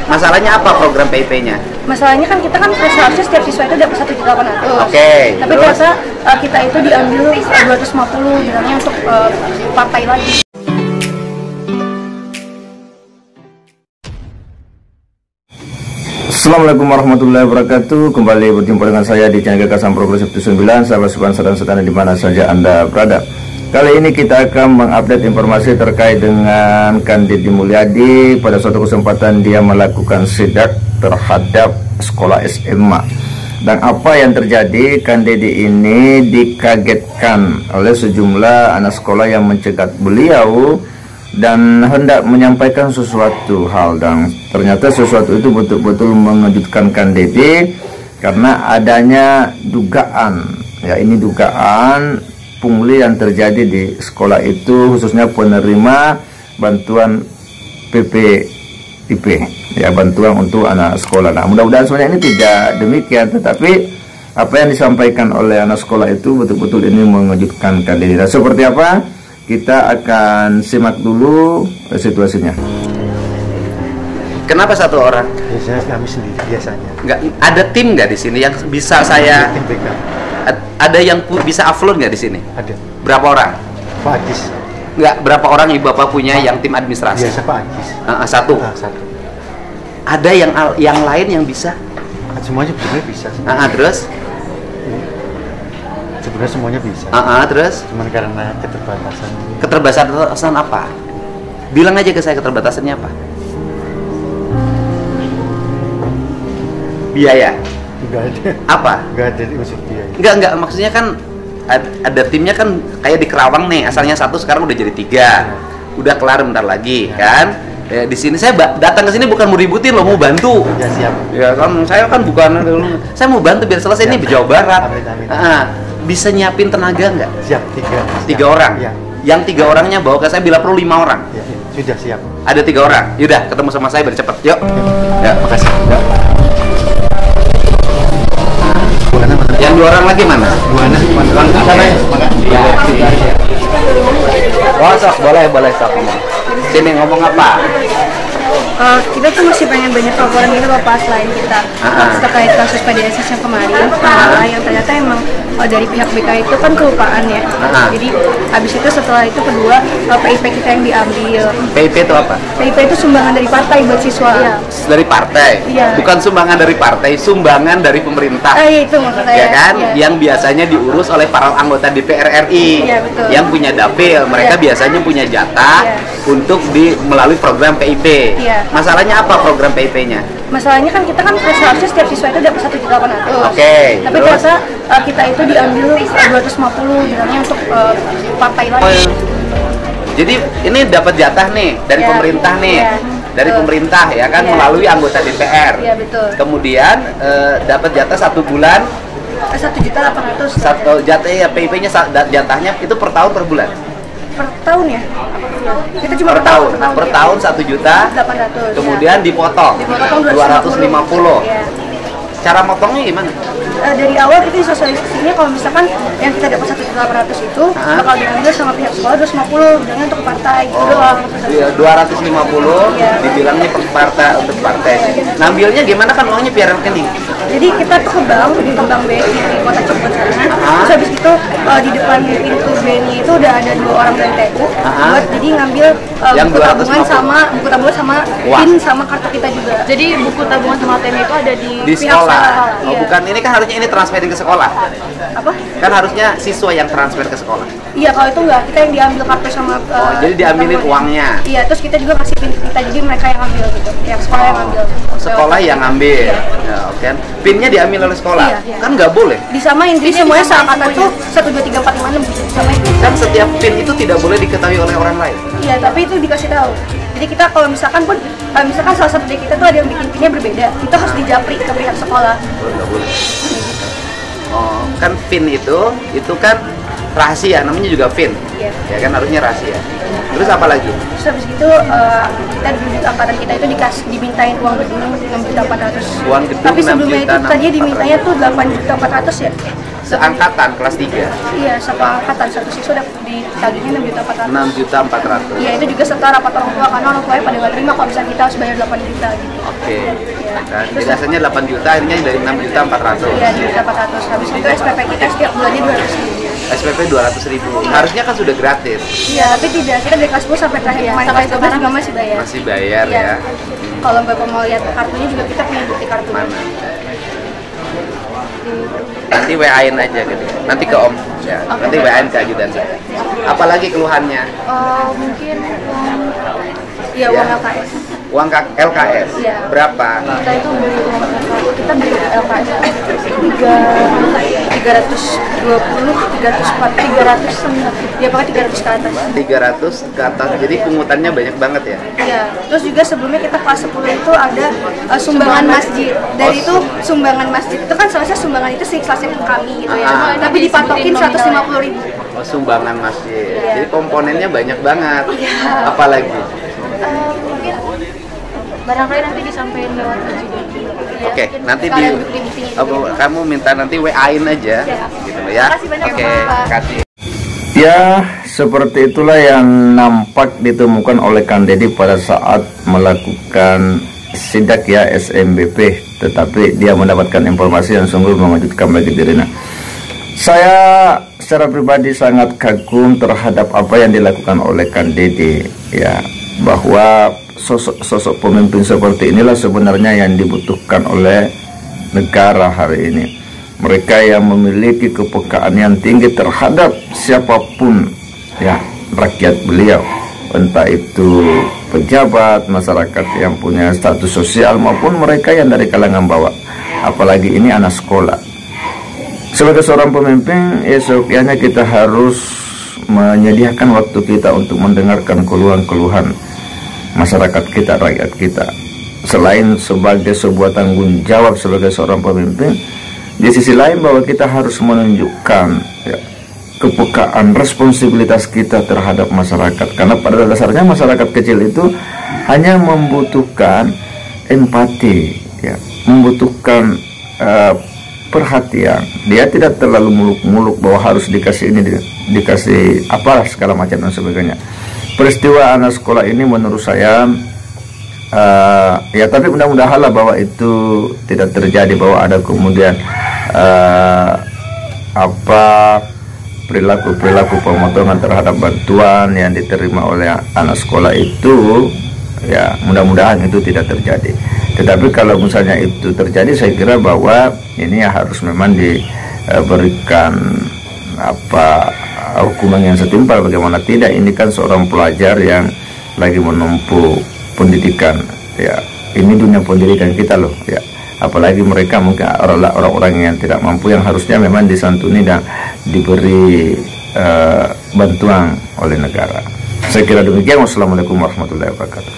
Masalahnya apa program PIP-nya? Masalahnya kan kita kan seharusnya setiap siswa itu dapat 1.800.000. Oke. Tapi ternyata kita itu diambil 250 bilangnya untuk partai lagi. Assalamualaikum warahmatullahi wabarakatuh. Kembali berjumpa dengan saya di channel Gagasan Progresif 9, sahabat sebangsa dan setanah di mana saja Anda berada. Kali ini kita akan mengupdate informasi terkait dengan Kandidi Mulyadi. Pada suatu kesempatan dia melakukan sidak terhadap sekolah SMA. Dan apa yang terjadi, Kandidi ini dikagetkan oleh sejumlah anak sekolah yang mencegat beliau dan hendak menyampaikan sesuatu hal, dan ternyata sesuatu itu betul-betul mengejutkan Kandidi karena adanya dugaan, ya ini dugaan pungli yang terjadi di sekolah itu, khususnya penerima bantuan PPIP, ya bantuan untuk anak sekolah. Nah, mudah-mudahan sebenarnya ini tidak demikian, tetapi apa yang disampaikan oleh anak sekolah itu betul-betul ini mengejutkan Kandidi. Nah, seperti apa? Kita akan simak dulu situasinya. Kenapa satu orang? Biasanya kami sendiri biasanya. Nggak ada tim nggak di sini yang bisa saya? Tim backup. Ada yang bisa upload nggak di sini? Ada. Berapa orang? Pak Ajis. Nggak, berapa orang ibu bapak punya yang tim administrasi? Biasa Pak Ajis. Satu. Satu. Ada yang lain yang bisa? Semuanya sebenarnya bisa. Terus? Sebenarnya semuanya bisa. Terus? Cuman karena keterbatasan. Keterbatasan apa? Bilang aja ke saya keterbatasannya apa? Biaya. Enggak ada. Apa? Enggak ada unsur biaya. Enggak, maksudnya kan ada timnya kan kayak di Kerawang nih, asalnya satu sekarang udah jadi 3. Udah kelar bentar lagi, kan? Ya, di sini saya datang ke sini bukan mau ributin loh, mau bantu. Ya siap. Ya kan, saya kan bukan, saya mau bantu biar selesai ini di Jawa Barat. Amin. Bisa nyiapin tenaga nggak? Siap, 3 orang. Ya. Yang 3 orangnya bawa ke saya, bila perlu 5 orang. Ya, sudah siap. Ada 3 orang. Yaudah, ketemu sama saya biar cepet. Yuk. Ya, makasih. Ya. Buana mana? Yang 2 orang lagi mana? Buana. Sana ya. Ya. Oh, sok, boleh sok ngomong. Sini ngomong apa? Kita tuh masih pengen banyak laporan gitu Bapak selain kita terkait kasus PDSS yang kemarin, yang ternyata emang dari pihak BK itu kan kelupaan ya. Jadi habis itu setelah itu kedua PIP kita yang diambil. PIP itu apa? PIP itu sumbangan dari partai buat siswa. Iya. Dari partai? Iya. Bukan sumbangan dari partai, sumbangan dari pemerintah. Iya itu maksudnya. Ya kan? Iya. Yang biasanya diurus oleh para anggota DPR RI. Iya, betul. Yang punya dapil, mereka biasanya punya jatah untuk melalui program PIP. Iya. Masalahnya apa program PIP-nya? Masalahnya kan kita kan seharusnya setiap siswa itu dapat 1.800.000. Oke. Tapi ternyata kita itu diambil 250 bilangnya untuk partai lagi. Jadi ini dapat jatah nih dari pemerintah nih. Dari pemerintah ya kan, melalui anggota DPR. Iya betul. Kemudian dapat jatah 1 bulan 1.800.000. satu jatah ya, PIP-nya jatahnya itu per tahun per bulan? Per tahun ya? Kita cuma per tahun. Per tahun 1.800.000. Kemudian dipotong 250. Iya. Cara motongnya gimana? Dari awal kita disosialisasinya kalau misalkan yang kita dapat 1.800.000 itu bakal diambil sama pihak sekolah 250 bilangnya untuk partai gitu doang. Iya, 250 dibilangnya per partai, untuk partai. Ngambilnya gimana kan uangnya via rekening? Jadi kita tuh ke bank BRI di Kota Cirebon sana. Terus habis itu di depan pintu BNI itu udah ada 2 orang dari TU buat jadi ngambil yang buku tabungan sama PIN sama kartu kita juga. Jadi buku tabungan sama ATM itu ada di Di pihak sekolah. Oh, Iya. bukan, ini kan harusnya ini transferin ke sekolah. Apa? Kan harusnya siswa yang transfer ke sekolah. Iya, kalau itu enggak, kita yang diambil kartu sama jadi diambilin tabungan. uangnya. Iya, terus kita juga kasih PIN kita, jadi mereka yang ambil gitu. Yang sekolah yang ambil. Sekolah yang ngambil. Ya, oke. PIN-nya diambil oleh sekolah. Iya. Kan nggak boleh. Disamain, jadi semuanya seangkatan tuh 1, 2, 3, 4, 5, 6 disamain. Kan setiap PIN itu tidak boleh diketahui oleh orang lain. Iya, tapi itu dikasih tahu. Jadi kita kalau misalkan pun misalkan salah satu dari kita tuh ada yang bikin PIN-nya berbeda, itu harus dijapri ke pihak sekolah. Nggak boleh. Oh, kan PIN itu kan rahasia, namanya juga PIN. Iya. Ya kan harusnya rahasia. Terus apa lagi? Terus habis itu kita di angkatan kita itu dimintain uang gedung 6.400.000. Uang gedung Tapi sebelumnya 6.400.000. itu tadi dimintanya tuh 8.400.000 ya. seangkatan kelas 3. Iya, satu angkatan, satu siswa udah ditagihnya 6.400.000. 6.400.000. Iya, itu juga setelah rapat orang tua, karena orang tuanya pada nggak terima kalau misalnya kita harus bayar 8 juta gitu. Oke. Iya. Dan biasanya 8 juta, akhirnya dari 6.400.000. Iya, 6.400. Habis itu SPP kita setiap bulannya 200.000. SPP 200.000. Harusnya kan sudah gratis. Iya, tapi tidak. Kita dari kelas 10 sampai terakhir kemarin sampai kelas 12 juga masih bayar. Masih bayar Iya. ya. Kalau Bapak mau lihat kartunya juga kita punya bukti kartu. Mana? Nanti WA-in aja gitu. Nanti ke Om. Ya, nanti WA-in ke ajudan saya. Apalagi keluhannya? Mungkin ya Ya. uang LKS. Uang LKS. Iya. Berapa? Kita itu beli uang LKS. Kita beli LKS 320, 340, 300, ya pokoknya 300 ke atas. 300 ke atas. Jadi pungutannya banyak banget ya. Iya. Terus juga sebelumnya kita kelas 10 itu ada sumbangan masjid. Dan itu sumbangan masjid itu kan seharusnya sumbangan itu seikhlasnya ke kami gitu ya. Tapi dipatokin 150.000. Oh, sumbangan masjid. Iya. Jadi komponennya banyak banget. Iya. Apalagi? Mungkin Barangkali nanti disampaikan lewat ajudan. ya, Oke, mungkin nanti sekalian bukti-buktinya juga. kamu minta nanti WA-in aja, gitu loh ya. Makasih banyak, Oke, Bapak. kasih. Ya, seperti itulah yang nampak ditemukan oleh Kang Dedi pada saat melakukan sidak ya SMBP, tetapi dia mendapatkan informasi yang sungguh mengejutkan bagi dirinya. Saya secara pribadi sangat kagum terhadap apa yang dilakukan oleh Kang Dedi ya, bahwa sosok pemimpin seperti inilah sebenarnya yang dibutuhkan oleh negara hari ini. Mereka yang memiliki kepekaan yang tinggi terhadap siapapun ya, rakyat beliau, entah itu pejabat, masyarakat yang punya status sosial maupun mereka yang dari kalangan bawah, apalagi ini anak sekolah. Sebagai seorang pemimpin, esoknya kita harus menyediakan waktu kita untuk mendengarkan keluhan-keluhan masyarakat kita, rakyat kita. Selain sebagai sebuah tanggung jawab sebagai seorang pemimpin, di sisi lain bahwa kita harus menunjukkan ya, kepekaan, responsibilitas kita terhadap masyarakat. Karena pada dasarnya masyarakat kecil itu hanya membutuhkan empati, ya, membutuhkan perhatian. Dia tidak terlalu muluk-muluk bahwa harus dikasih ini, dikasih apa segala macam dan sebagainya. Peristiwa anak sekolah ini menurut saya ya, tapi mudah-mudahanlah bahwa itu tidak terjadi, bahwa ada kemudian perilaku pemotongan terhadap bantuan yang diterima oleh anak sekolah itu, ya mudah-mudahan itu tidak terjadi. Tetapi kalau misalnya itu terjadi, saya kira bahwa ini harus memang diberikan hukuman yang setimpal. Bagaimana tidak, ini kan seorang pelajar yang lagi menempuh pendidikan ya, ini dunia pendidikan kita loh ya, apalagi mereka mungkin orang-orang yang tidak mampu, yang harusnya memang disantuni dan diberi bantuan oleh negara. Saya kira demikian. Wassalamualaikum warahmatullahi wabarakatuh.